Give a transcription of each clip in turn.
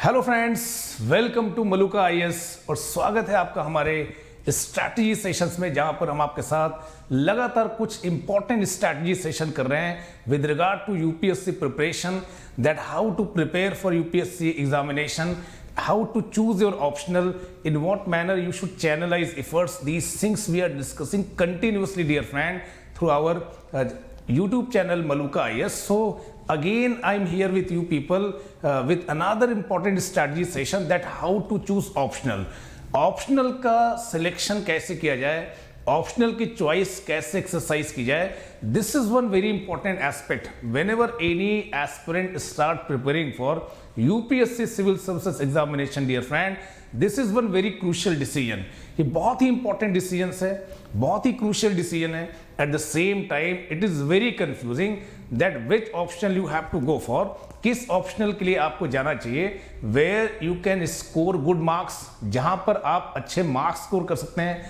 Hello friends, welcome to Maluka IAS और स्वागत है आपका हमारे स्ट्रैटेजी सेशंस में, जहां पर हम आपके साथ लगातार कुछ इंपॉर्टेंट स्ट्रैटेजी सेशन कर रहे हैं with regard to UPSC preparation, that how to prepare for UPSC examination, how to choose your optional, in what manner you should channelize efforts. These things we are discussing continuously, dear friend, through our YouTube channel Maluka IAS. So again I'm here with you people with another important strategy session, that how to choose optional. Optional का selection कैसे किया जाए, optional की choice कैसे exercise की जाए. This is one very important aspect whenever any aspirant start preparing for UPSC civil services examination. Dear friend, this is one very crucial decision. ये बहुत ही इंपॉर्टेंट डिसीजन है, बहुत ही क्रूशियल डिसीजन है. At the same time it is very confusing that which optional you have to go for. किस optional के लिए आपको जाना चाहिए, where you can score good marks, जहां पर आप अच्छे मार्क्स स्कोर कर सकते हैं.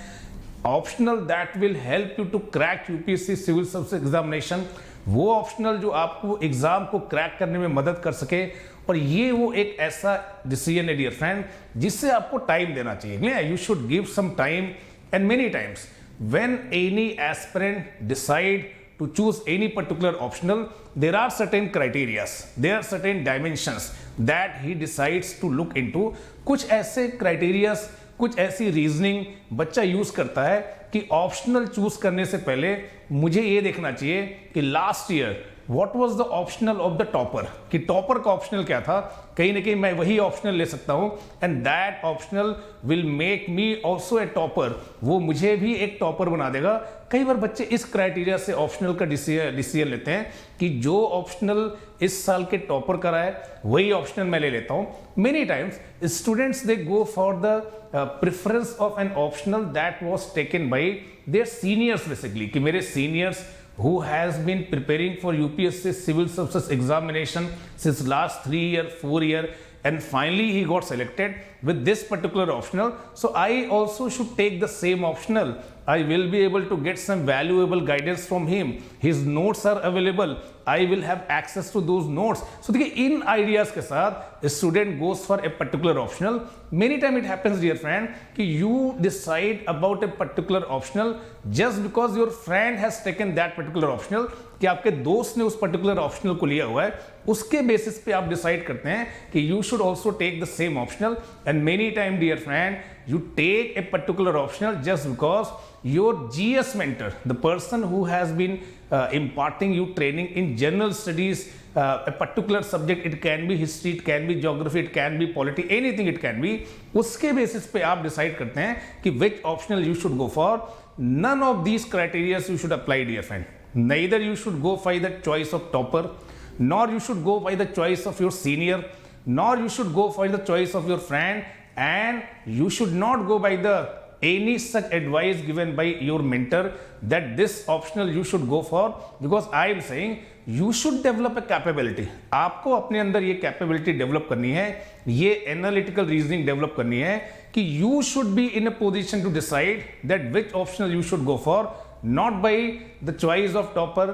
Optional that will help you to crack UPSC civil service examination, वो ऑप्शनल जो आपको एग्जाम को क्रैक करने में मदद कर सके. और ये वो एक ऐसा डिसीजन है डियर फ्रेंड जिससे आपको टाइम देना चाहिए. You should give some time, and many times when any aspirant decide to choose any particular optional, there are certain criteria, there are certain dimensions that he decides to look into. कुछ ऐसे criteria, कुछ ऐसी reasoning बच्चा use करता है कि optional choose करने से पहले मुझे ये देखना चाहिए कि last year what was the optional of the topper, कि टॉपर का ऑप्शनल क्या था. कहीं ना कहीं मैं वही ऑप्शनल ले सकता हूं, and that optional will make me also a topper. वो मुझे भी एक टॉपर बना देगा. कई बार बच्चे इस क्राइटेरिया से ऑप्शनल का डिसीजन लेते हैं कि जो ऑप्शनल इस साल के टॉपर का रहा है वही ऑप्शनल मैं ले लेता हूं. Many times students they go for the preference of an optional that was taken by there seniors, basically कि मेरे seniors who has been preparing for UPSC civil services examination since last 3 year 4 year, and finally he got selected with this particular optional, so I also should take the same optional. I will be able to get some valuable guidance from him. His notes are available, I will have access to those notes. So देखिए, इन ideas के साथ student goes for a particular optional. Many time it happens, dear friend, कि you decide about a particular optional just because your friend has taken that particular optional, कि आपके दोस्त ने उस particular optional को लिया हुआ है, उसके बेसिस पे आप डिसाइड करते हैं कि you should also take the same optional. And many time dear friend, you take a particular optional just because your GS mentor, the person who has been imparting you training in general studies, a particular subject, it can be history, it can be geography, it can be polity, anything it can be, उसके basis पे आप decide करते हैं कि which optional you should go for. None of these criteria you should apply, dear friend. Neither you should go by the choice of topper, nor you should go by the choice of your senior, nor you should go by the choice of your friend, and you should not go by the any such advice given by your mentor that this optional you should go for, because I am saying you should develop a capability. आपको अपने अंदर ये capability develop करनी है, ये analytical reasoning develop करनी है कि you should be in a position to decide that which optional you should go for, not by the choice of topper,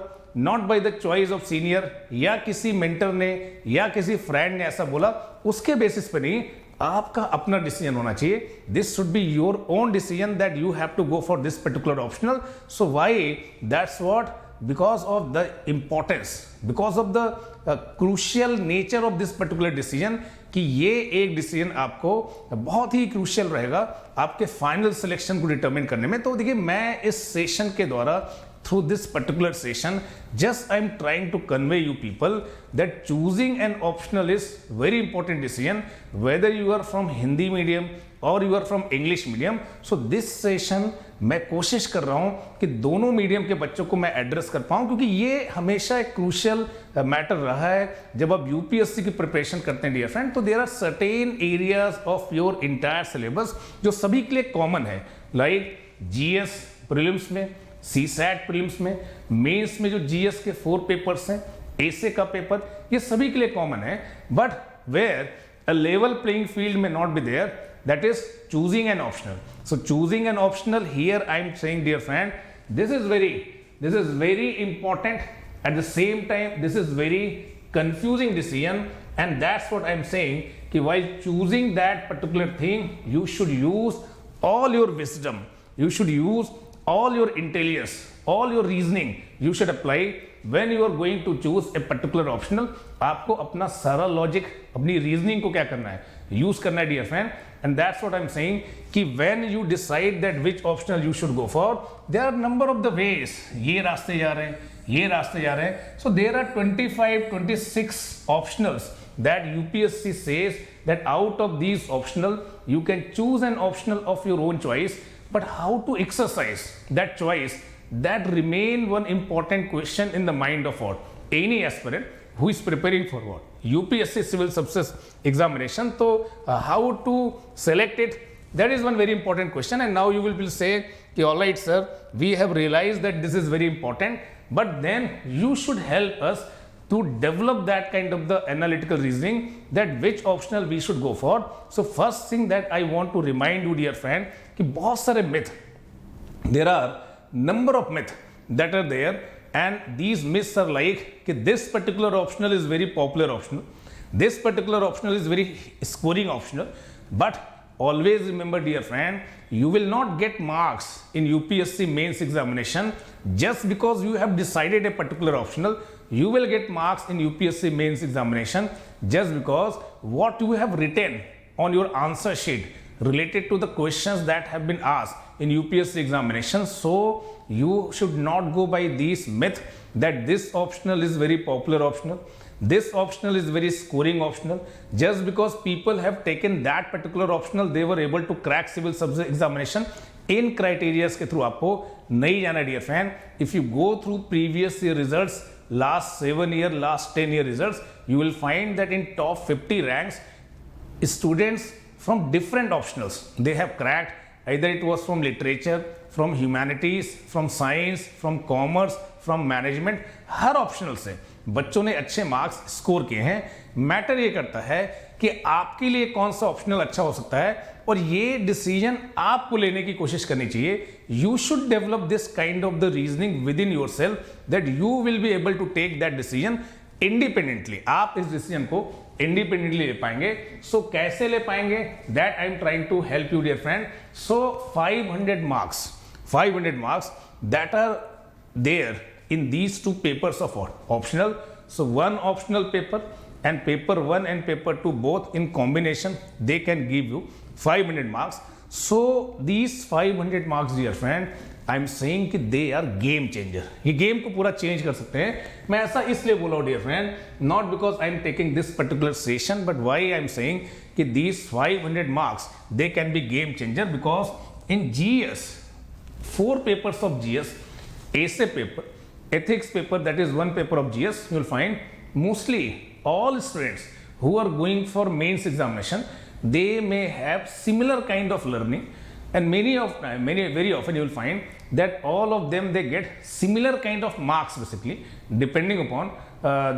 not by the choice of senior, या किसी mentor ने या किसी friend ने ऐसा बोला उसके बेसिस पे नहीं. आपका अपना डिसीजन होना चाहिए. This should be your own decision that you have to go for this particular optional. So why? That's what, because of the importance, because of the crucial nature of this particular decision, कि ये एक decision आपको बहुत ही crucial रहेगा आपके final selection को determine करने में. तो देखिए, मैं इस सेशन के द्वारा, through this particular session, just I am trying to convey you people that choosing an optional is very important decision, whether you are from Hindi medium or you are from English medium. So this session मैं कोशिश कर रहा हूं कि दोनों medium के बच्चों को मैं एड्रेस कर पाऊं, क्योंकि ये हमेशा एक क्रूशियल मैटर रहा है जब आप यूपीएससी की प्रिपरेशन करते हैं डियर फ्रेंड. तो there are certain areas of your entire syllabus जो सभी के लिए कॉमन है, लाइक जीएस प्रीलिम्स में, सीसैट प्रीलिम्स में, मेंस में जो जीएस के 4 पेपर्स हैं, एसे का पेपर, ये सभी के लिए कॉमन है. But where a level playing field में not be there, that is choosing an optional. So choosing an optional, here I am saying, dear friend, this is very important. At the same time, this is very confusing decision, And that's what I'm saying कि while choosing that particular thing, you should use all your wisdom, you should use all your intelligence, all your reasoning you should apply when you are going to choose a particular optional. आपको अपना सारा logic, अपनी reasoning को क्या करना है, use करना है dear friend. And that's what I am saying कि when you decide that which optional you should go for, there are number of the ways. ये रास्ते जा रहे हैं, ये रास्ते जा रहे हैं. So there are 25-26 optionals that UPSC says that out of these optional you can choose an optional of your own choice, but how to exercise that choice, that remain one important question in the mind of what any aspirant who is preparing for what UPSC civil service examination. So how to select it, that is one very important question. And now you will say कि all right sir, we have realized that this is very important, but then you should help us to develop that kind of the analytical reasoning that which optional we should go for. So first thing that I want to remind you dear friend कि बहुत सारे myth, there are number of myth that are there, and these myths are like कि this particular optional is very popular optional, this particular optional is very scoring optional. But always remember dear friend, you will not get marks in UPSC mains examination just because you have decided a particular optional. You will get marks in UPSC mains examination just because what you have written on your answer sheet related to the questions that have been asked in UPSC examination. So you should not go by these myth that this optional is very popular optional, this optional is very scoring optional. Just because people have taken that particular optional, they were able to crack civil service examination. इन criterias के through आपको नहीं जाना dear friend. If you go through previous year results, last 7 year, last 10 year results, you will find that in top 50 ranks, students from different optionals, they have cracked, either it was from literature, from humanities, from science, from commerce, from management. Her optional से बच्चों ने अच्छे marks score किए हैं. Matter ये करता है कि आपके लिए कौन सा ऑप्शनल अच्छा हो सकता है, और ये डिसीजन आपको लेने की कोशिश करनी चाहिए. You should develop this kind of the reasoning within yourself that you will be able to take that decision independently. आप इस डिसीजन को इंडिपेंडेंटली ले पाएंगे. सो कैसे ले पाएंगे, that I am trying to help you dear friend. So 500 marks that are there in these two papers of what optional. So one optional paper and paper 1 and paper 2 both in combination, they can give you 500 marks. So these 500 marks dear friend, I am saying कि they are game changer. ये game को पूरा change कर सकते हैं. मैं ऐसा इसलिए बोला हूँ dear friend, not because I am taking this particular session, but why I am saying कि these 500 marks they can be game changer, because in GS 4 papers of GS, essay paper, ethics paper, that is one paper of GS, you will find mostly all students who are going for mains examination, they may have similar kind of learning, and very often you will find that all of them they get similar kind of marks basically, depending upon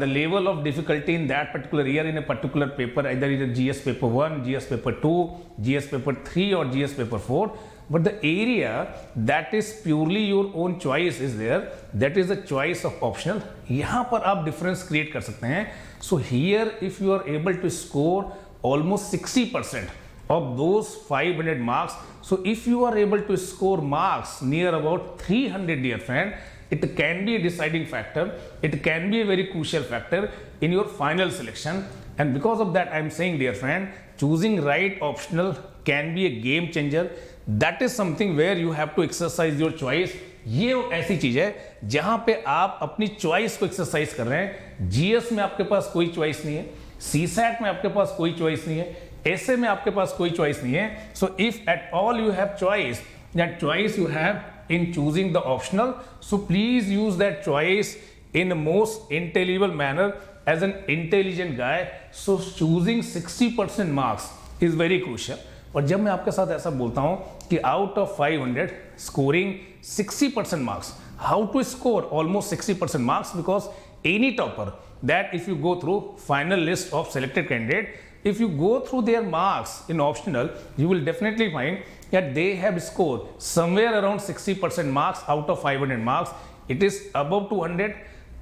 the level of difficulty in that particular year in a particular paper, either it is GS paper 1, GS paper 2, GS paper 3 or GS paper 4. But the area that is purely your own choice is there, that is the choice of optional. यहाँ पर आप difference create कर सकते हैं. So here if you are able to score almost 60% of those 500 marks, so if you are able to score marks near about 300 dear friend, it can be a deciding factor, it can be a very crucial factor in your final selection. And because of that I am saying dear friend, choosing right optional can be a game changer. That is something where you have to exercise your choice. ये ऐसी चीज है जहां पे आप अपनी choice को exercise कर रहे हैं. जीएस में आपके पास कोई चॉइस नहीं है, सीसैट में आपके पास कोई चॉइस नहीं है, ऐसे में आपके पास कोई चॉइस नहीं है. So if at all you have choice, that choice you have in choosing the optional. So please use that choice in a most intelligible manner as an intelligent guy. So choosing 60% marks is very crucial. और जब मैं आपके साथ ऐसा बोलता हूं कि out of 500 scoring 60% marks, how to score almost 60% marks, because any topper that if you go through final list of selected candidate, if you go through their marks in optional, you will definitely find that they have scored somewhere around 60% marks out of 500 marks. It is above 200,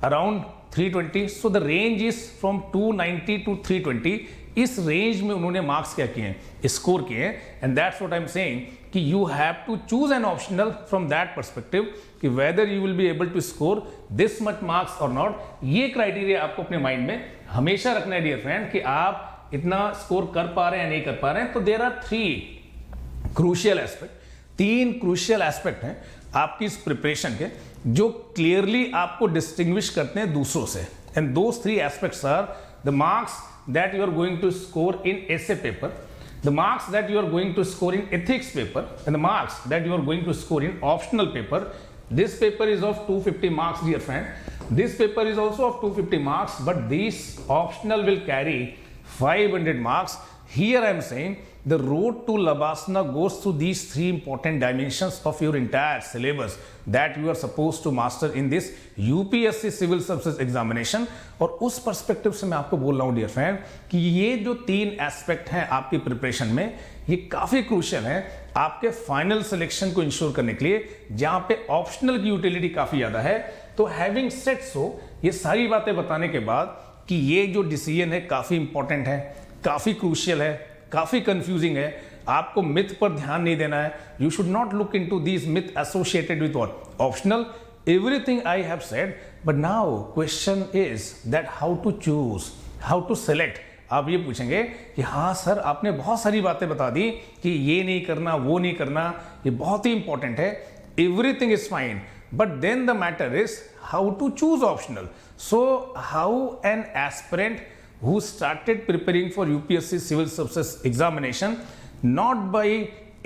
around 320. So the range is from 290 to 320. इस range में उन्होंने marks क्या किए हैं, score किए हैं. And that's what I am saying कि you have to choose an optional from that perspective कि whether you will be able to score this much marks और नॉट. ये क्राइटेरिया आपको अपने माइंड में हमेशा रखना है डियर फ्रेंड कि आप इतना स्कोर कर पा रहे हैं या नहीं कर पा रहे हैं. तो there are 3 crucial aspect, 3 crucial aspect हैं आपकी इस प्रिपरेशन के जो क्लियरली आपको डिस्टिंग्विश करते हैं दूसरों से. And those 3 aspects are the marks that you are going to score in essay paper, the marks that you are going to score in ethics paper, and the marks that you are going to score in optional paper. This paper is of 250 marks, dear friend. This paper is also of 250 marks, but this optional will carry 500 marks. Here I am saying the road to Labasana goes through these 3 important dimensions of your entire syllabus that you are supposed to master in this UPSC Civil Services Examination. और उस perspective से मैं आपको बोल रहा हूँ dear friend कि ये जो 3 एस्पेक्ट हैं आपकी प्रिपरेशन में ये काफी क्रूशियल हैं आपके फाइनल सिलेक्शन को इंश्योर करने के लिए, जहां पे ऑप्शनल की यूटिलिटी काफी ज्यादा है. तो हैविंग सेड सो, ये सारी बातें बताने के बाद कि ये जो डिसीजन है काफी इंपॉर्टेंट है, काफी क्रूशियल है, काफी कंफ्यूजिंग है, आपको मिथ पर ध्यान नहीं देना है. You should not look into these myth associated with what optional. Everything I have said, but now question is that how to choose, how to select. आप ये पूछेंगे कि हाँ सर आपने बहुत सारी बातें बता दी कि ये नहीं करना वो नहीं करना, ये बहुत ही इंपॉर्टेंट है. Everything is fine, but then the matter is how to choose optional. So how an aspirant who started preparing for UPSC Civil Services Examination not by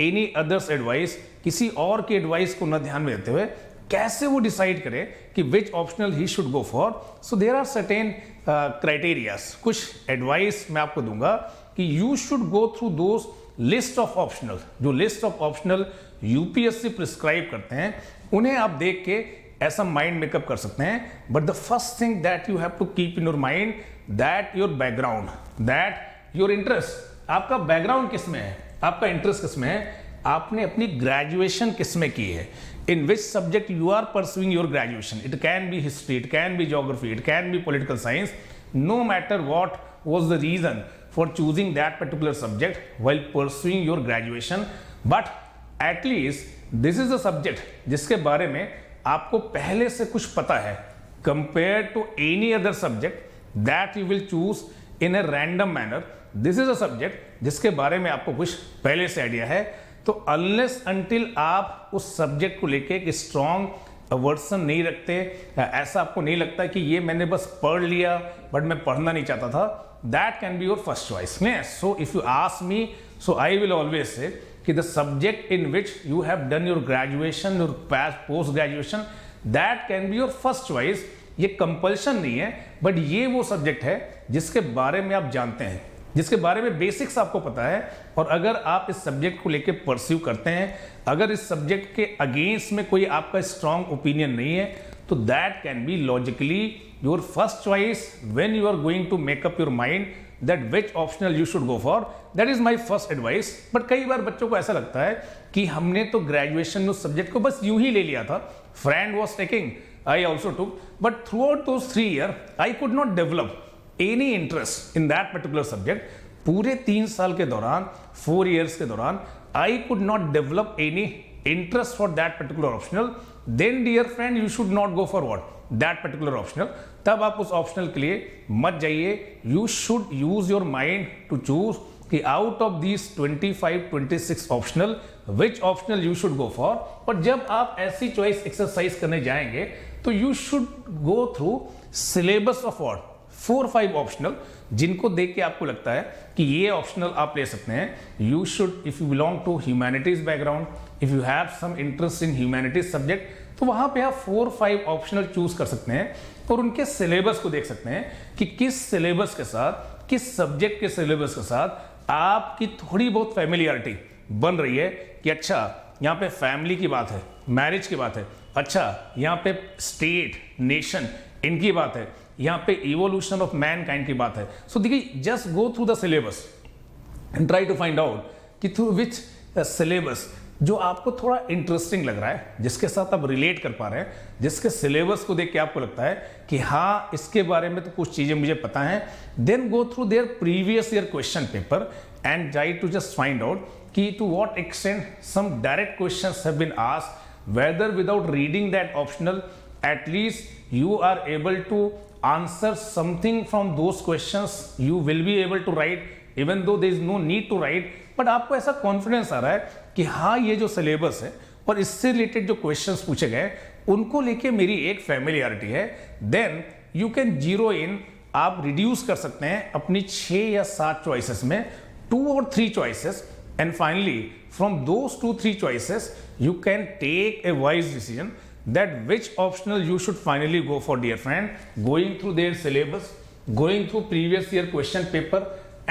any others advice, किसी और के एडवाइस को न ध्यान में देते हुए कैसे वो डिसाइड करे कि which optional he should go for. So there are certain criterias. कुछ एडवाइस मैं आपको दूंगा कि you should go through those list of optional. जो list of optional UPSC prescribe करते हैं उन्हें आप देख के ऐसा माइंड मेकअप कर सकते हैं. But the first thing that you have to keep in your mind that your background, that your interest. आपका बैकग्राउंड किस में है, आपका इंटरेस्ट किस में है, आपने अपनी ग्रेजुएशन किस में की है, in which subject you are pursuing your graduation. It can be history, it can be geography, it can be political science. No matter what was the reason for choosing that particular subject while pursuing your graduation, but at least this is a subject जिसके बारे में आपको पहले से कुछ पता है compared to any other subject that you will choose in a random manner. This is a subject जिसके बारे में आपको कुछ पहले से आइडिया है. तो अनलेस अंटिल आप उस सब्जेक्ट को लेके एक स्ट्रॉन्ग अवर्सन नहीं रखते, ऐसा आपको नहीं लगता कि ये मैंने बस पढ़ लिया बट मैं पढ़ना नहीं चाहता था, that can be your first choice. So if you ask me, so I will always say कि the subject in which you have done your graduation, your post graduation, that can be your first choice. ये compulsion नहीं है, but ये वो subject है जिसके बारे में आप जानते हैं, जिसके बारे में बेसिक्स आपको पता है. और अगर आप इस सब्जेक्ट को लेके परस्यू करते हैं, अगर इस सब्जेक्ट के अगेंस्ट में कोई आपका स्ट्रॉन्ग ओपिनियन नहीं है, तो that can be logically your first choice when you are going to make up your mind that which optional you should go for. That is my first advice. But कई बार बच्चों को ऐसा लगता है कि हमने तो ग्रेजुएशन में उस सब्जेक्ट को बस यूं ही ले लिया था, friend was taking, I also took, but throughout those 3 years I could not develop any interest in that particular subject. पूरे 3 साल के दौरान, 4 years के दौरान, I could not develop any interest for that particular optional. Then dear friend you should not go for what that particular optional. तब आप उस optional के लिए मत जाइए. You should use your mind to choose कि out of these 25-26 optional which optional you should go for. और जब आप ऐसी चॉइस एक्सरसाइज करने जाएंगे तो you should go through syllabus of what 4-5 optional जिनको देख के आपको लगता है कि ये ऑप्शनल आप ले सकते हैं. You should, if you belong to humanities background, if you have some interest in humanities subject, तो वहां पे आप 4-5 ऑप्शनल चूज कर सकते हैं और उनके सिलेबस को देख सकते हैं कि किस सिलेबस के साथ, किस सब्जेक्ट के सिलेबस के साथ आपकी थोड़ी बहुत फैमिलियरिटी बन रही है. कि अच्छा यहाँ पे फैमिली की बात है, मैरिज की बात है, अच्छा यहाँ पे स्टेट, नेशन, इनकी बात है, यहाँ पे इवोल्यूशन ऑफ मैनकाइंड की बात है. सो देखिए, just go through the syllabus and try to find out कि थ्रू विच सिलेबस जो आपको थोड़ा इंटरेस्टिंग लग रहा है, जिसके साथ आप रिलेट कर पा रहे हैं, जिसके सिलेबस को देख के आपको लगता है कि हाँ इसके बारे में तो कुछ चीजें मुझे पता हैं, then go through their previous year question paper and try to just find out कि to what extent some direct questions have been asked, whether without reading that optional at least you are able to answer something from those questions. You will be able to write even though there is no need to write, but आपको ऐसा confidence आ रहा है कि हाँ ये जो syllabus है और इससे रिलेटेड जो क्वेश्चंस पूछे गए उनको लेके मेरी एक फैमिलियरिटी है, then you can zero in, आप रिड्यूस कर सकते हैं अपनी 6 या 7 चॉइसेस में 2 और 3 choices, and finally from those 2-3 choices you can take a wise decision that which optional you should finally go for, dear friend, going through their syllabus, going through previous year question paper,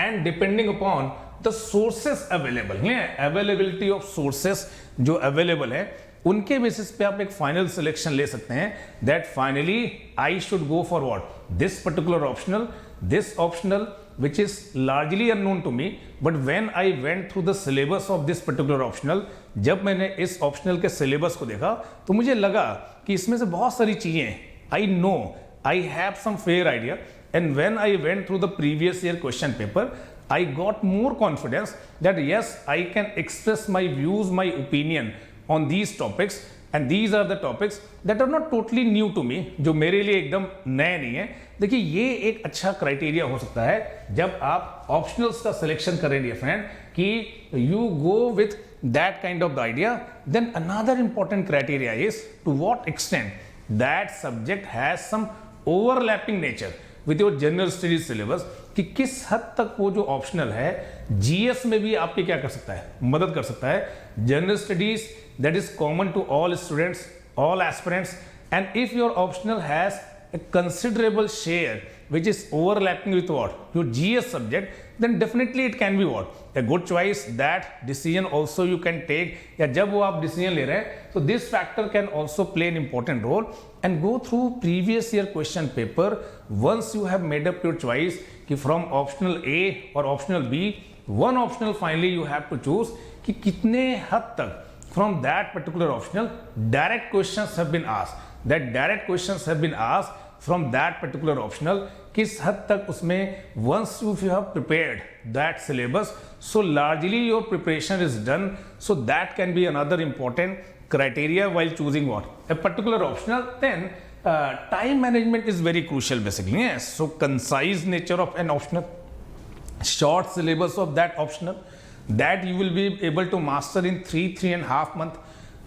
and depending upon the sources available, availability of sources जो available है उनके basis पे आप एक final selection ले सकते हैं, that finally I should go for what, this particular optional, this optional which is largely unknown to me, but when I went through the syllabus of this particular optional, जब मैंने इस optional के syllabus को देखा तो मुझे लगा कि इसमें से बहुत सारी चीजें I know, I have some fair idea, and when I went through the previous year question paper, I got more confidence that yes, I can express my views, my opinion on these topics, and these are the topics that are not totally new to me, जो मेरे लिए एकदम नए नहीं है। देखिए ये एक अच्छा क्राइटेरिया हो सकता है जब आप ऑप्शनल्स का सिलेक्शन करें डियर फ्रेंड कि you go with that kind of the idea. Then another important criteria is to what extent that subject has some overlapping nature with your general studies syllabus, कि किस हद तक वो जो optional है GS में भी आपके क्या कर सकता है, मदद कर सकता है। General studies that is common to all students, all aspirants, and if your optional has a considerable share which is overlapping with what, your GS subject, then definitely it can be what, a good choice. That decision also you can take, या जब वो आप decision ले रहे हैं तो this factor can also play an important role, and go through previous year question paper once you have made up your choice कि from optional A or optional B, one optional finally you have to choose कि कितने हद तक from that particular optional direct questions have been asked, that direct questions have been asked from that particular optional, किस हद तक उसमें once you have prepared that syllabus, so largely your preparation is done, so that can be another important criteria while choosing what, a particular optional. Then time management is very crucial basically, yes. So concise nature of an optional, short syllabus of that optional, that you will be able to master in 3.5 months.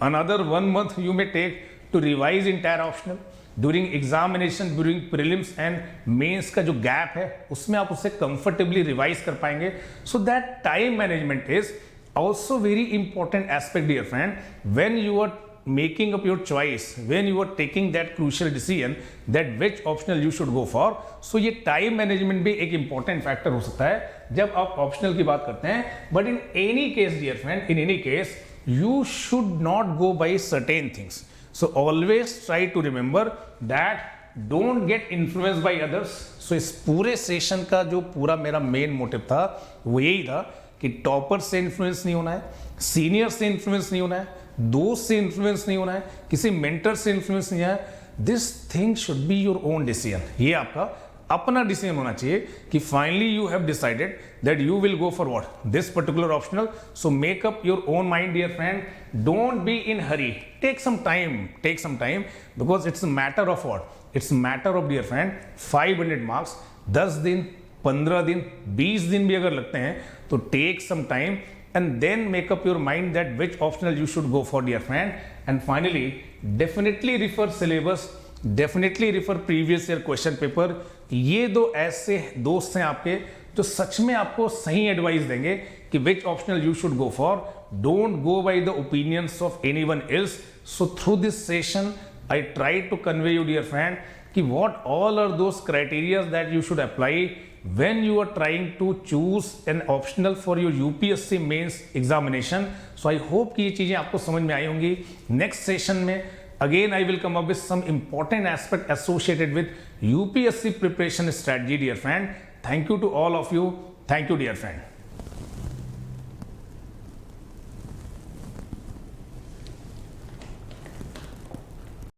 Another 1 month you may take to revise entire optional. During examination, during prelims and mains का जो gap है उसमें आप उसे comfortably revise कर पाएंगे. So that time management is also very important aspect, dear friend, when you are making up your choice, when you are taking that crucial decision that which optional you should go for. So ये time management भी एक important factor हो सकता है जब आप optional की बात करते हैं. But in any case, dear friend, in any case, you should not go by certain things. So always try to remember that don't get influenced by others. So इस पूरे सेशन का जो पूरा मेरा मेन मोटिव था वो यही था कि टॉपर से इन्फ्लुएंस नहीं होना है, सीनियर से इन्फ्लुएंस नहीं होना है, दोस्त से इन्फ्लुएंस नहीं होना है, किसी मेंटर से इन्फ्लुएंस नहीं है. This thing should be your own decision. ये आपका अपना डिसीजन होना चाहिए कि finally you have decided that you will go for what, this particular optional. So make up your own mind dear friend. Don't be in hurry. Take some time because it's a matter of what, it's matter of dear friend 500 marks. 10 दिन, 15 दिन, 20 दिन भी अगर लगते हैं तो take some time and then make up your mind that which optional you should go for, dear friend. And finally, definitely refer syllabus, definitely refer previous year question paper. ये दो ऐसे दोस्त हैं आपके जो सच में आपको सही एडवाइस देंगे कि which optional you should go for. Don't go by the opinions of anyone else. So through this session, I try to convey you, dear friend, कि what all are those criteria that you should apply when you are trying to choose an optional for your UPSC mains examination. So I hope कि ये चीजें आपको समझ में आई होंगी. Next session में again I will come up with some important aspect associated with UPSC preparation strategy, dear friend. Thank you to all of you. Thank you, dear friend.